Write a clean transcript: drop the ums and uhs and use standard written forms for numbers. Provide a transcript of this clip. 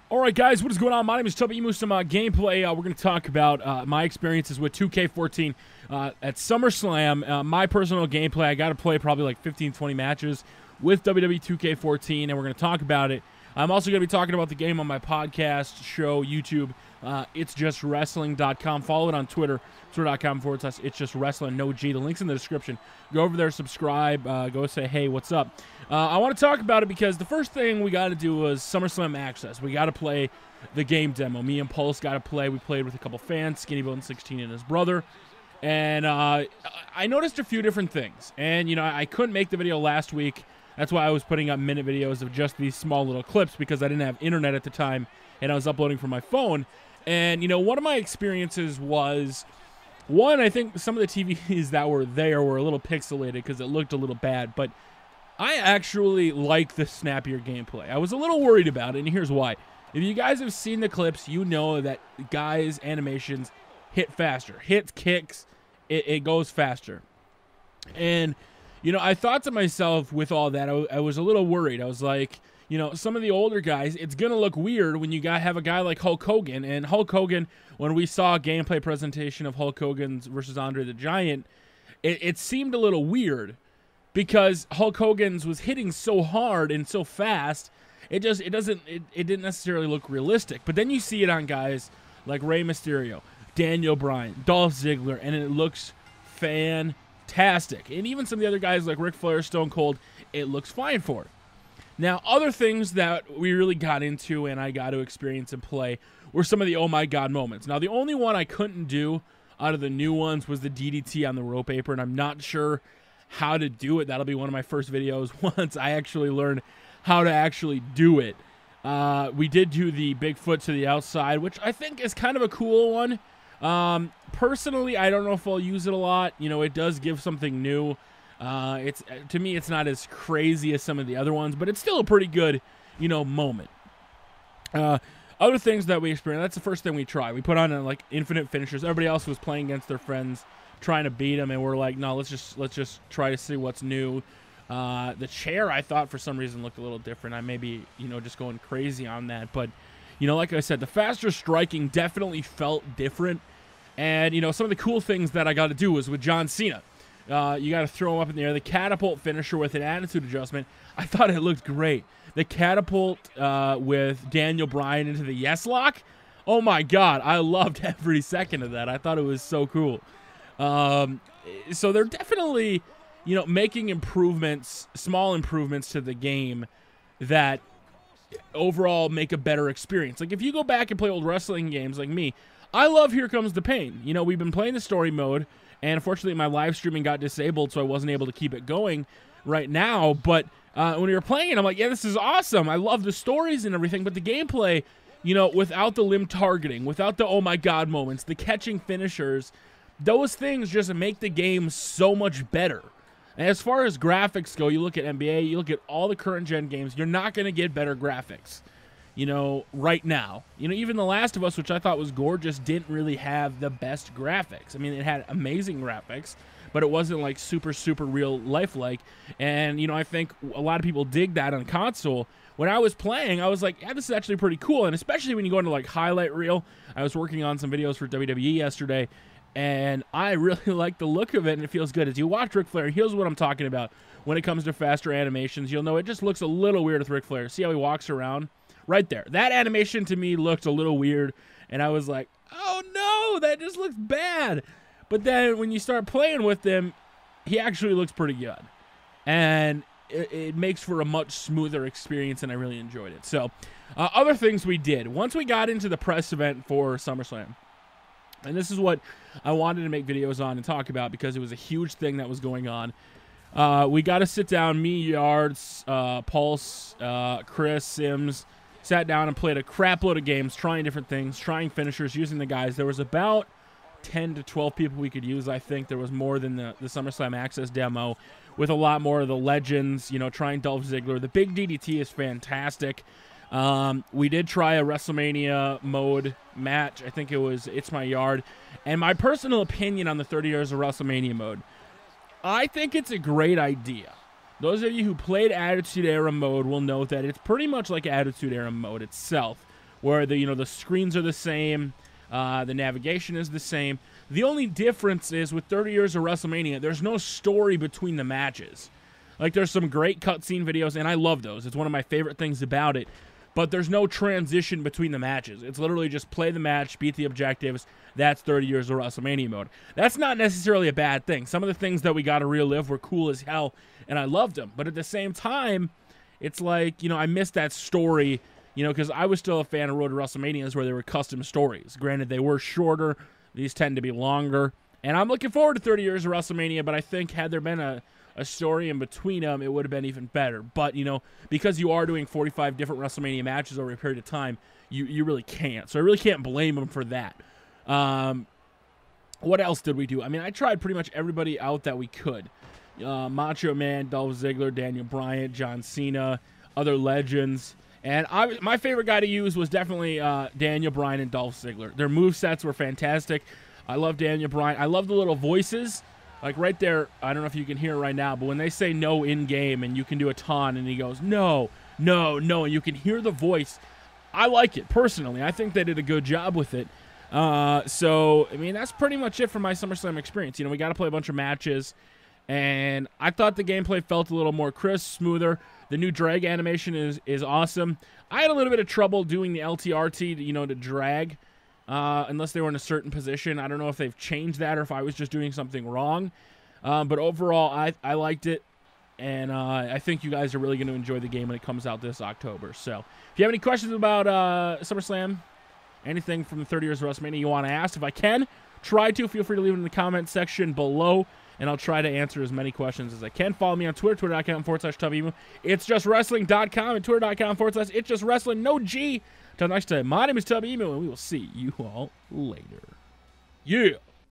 All right, guys, what is going on? My name is Tubby. Some gameplay. We're going to talk about my experiences with 2K14 at Summerslam. My personal gameplay, I got to play probably like 15, 20 matches with WWE 2K14, and we're going to talk about it. I'm also going to be talking about the game on my podcast, show, YouTube. It's just wrestling.com. Follow it on Twitter, twitter.com/It's Just Wrestling, no G. The link's in the description. Go over there, subscribe, go say, hey, what's up? I want to talk about it because the first thing we got to do was SummerSlam Access. We got to play the game demo. Me and Pulse got to play. We played with a couple fans, Skinny Bone 16 and his brother. And I noticed a few different things. And, you know, I couldn't make the video last week. That's why I was putting up minute videos of just these small little clips because I didn't have internet at the time and I was uploading from my phone. And, you know, one of my experiences was, one, I think some of the TVs that were there were a little pixelated because it looked a little bad. But I actually like the snappier gameplay. I was a little worried about it, and here's why. If you guys have seen the clips, you know that guys' animations hit faster. Hits, kicks, it goes faster. And, you know, I thought to myself with all that, I was a little worried. I was like, you know, some of the older guys, it's going to look weird when you have a guy like Hulk Hogan. And Hulk Hogan, when we saw a gameplay presentation of Hulk Hogan's versus Andre the Giant, it seemed a little weird because Hulk Hogan's was hitting so hard and so fast, it didn't necessarily look realistic. But then you see it on guys like Rey Mysterio, Daniel Bryan, Dolph Ziggler, and it looks fantastic. And even some of the other guys like Ric Flair, Stone Cold, it looks fine for it. Now, other things that we really got into and I got to experience and play were some of the oh my god moments. Now, the only one I couldn't do out of the new ones was the DDT on the rope apron. I'm not sure how to do it. That'll be one of my first videos once I actually learn how to actually do it. We did do the big foot to the outside, which I think is kind of a cool one. Personally, I don't know if I'll use it a lot. You know, it does give something new. To me, it's not as crazy as some of the other ones, but it's still a pretty good, you know, moment. Other things that we experienced, that's the first thing we tried. We put on like infinite finishers. Everybody else was playing against their friends, trying to beat them, and we're like, no, let's just try to see what's new. The chair, I thought for some reason looked a little different. I may be, you know, just going crazy on that, but you know, like I said, the faster striking definitely felt different. And you know, some of the cool things that I got to do was with John Cena. You got to throw him up in the air. The catapult finisher with an attitude adjustment, I thought it looked great. The catapult with Daniel Bryan into the yes lock, oh my god, I loved every second of that. I thought it was so cool. So they're definitely, you know, making improvements, small improvements to the game that overall make a better experience. Like if you go back and play old wrestling games like me, I love Here Comes the Pain. You know, we've been playing the story mode, and unfortunately my live streaming got disabled, so I wasn't able to keep it going right now. But when we were playing it, I'm like, yeah, this is awesome. I love the stories and everything, but the gameplay, you know, without the limb targeting, without the oh my god moments, the catching finishers, those things just make the game so much better. And as far as graphics go, you look at NBA, you look at all the current gen games, you're not going to get better graphics, you know, right now. You know, even The Last of Us, which I thought was gorgeous, didn't really have the best graphics. I mean, it had amazing graphics, but it wasn't like super, super real lifelike. And, you know, I think a lot of people dig that on console. When I was playing, I was like, yeah, this is actually pretty cool. And especially when you go into like highlight reel, I was working on some videos for WWE yesterday, and I really like the look of it, and it feels good. As you watch Ric Flair, here's what I'm talking about. When it comes to faster animations, you'll know it just looks a little weird with Ric Flair. See how he walks around? Right there. That animation to me looked a little weird, and I was like, oh no, that just looks bad. But then when you start playing with him, he actually looks pretty good. And it makes for a much smoother experience, and I really enjoyed it. So, other things we did. Once we got into the press event for SummerSlam, and this is what I wanted to make videos on and talk about because it was a huge thing that was going on. We got to sit down, me, Yards, Pulse, Chris, Sims, sat down and played a crap load of games, trying different things, trying finishers, using the guys. There was about 10 to 12 people we could use, I think. There was more than the SummerSlam Access demo, with a lot more of the legends, you know, trying Dolph Ziggler. The big DDT is fantastic. We did try a WrestleMania mode match. I think it was It's My Yard. And my personal opinion on the 30 Years of WrestleMania mode, I think it's a great idea. Those of you who played Attitude Era mode will know that it's pretty much like Attitude Era mode itself, where the screens are the same, the navigation is the same. The only difference is with 30 years of WrestleMania, there's no story between the matches. Like, there's some great cutscene videos, and I love those. It's one of my favorite things about it. But there's no transition between the matches. It's literally just play the match, beat the objectives. That's 30 years of WrestleMania mode. That's not necessarily a bad thing. Some of the things that we got to relive were cool as hell, and I loved them. But at the same time, it's like, I missed that story, because I was still a fan of Road to WrestleManias where there were custom stories. Granted, they were shorter. These tend to be longer. And I'm looking forward to 30 years of WrestleMania, but I think had there been a story in between them, it would have been even better. But, because you are doing 45 different WrestleMania matches over a period of time, you really can't. So I really can't blame them for that. What else did we do? I mean, I tried pretty much everybody out that we could. Macho Man, Dolph Ziggler, Daniel Bryan, John Cena, other legends. And my favorite guy to use was definitely Daniel Bryan and Dolph Ziggler. Their movesets were fantastic. I love Daniel Bryan. I love the little voices. Like right there, I don't know if you can hear it right now, but when they say no in-game and you can do a taunt and he goes, no, no, no, and you can hear the voice, I like it personally. I think they did a good job with it. So, I mean, that's pretty much it for my SummerSlam experience. We got to play a bunch of matches, and I thought the gameplay felt a little more crisp, smoother. The new drag animation is awesome. I had a little bit of trouble doing the LTRT, to drag. Unless they were in a certain position. I don't know if they've changed that or if I was just doing something wrong. But overall, I liked it. And I think you guys are really going to enjoy the game when it comes out this October. So if you have any questions about SummerSlam, anything from the 30 years of WrestleMania you want to ask, if I can, try to. Feel free to leave it in the comment section below. And I'll try to answer as many questions as I can. Follow me on Twitter, twitter.com/Tubby. It's just wrestling.com and twitter.com/It's just wrestling. No G. Until next time, my name is Tubby, and we will see you all later. Yeah.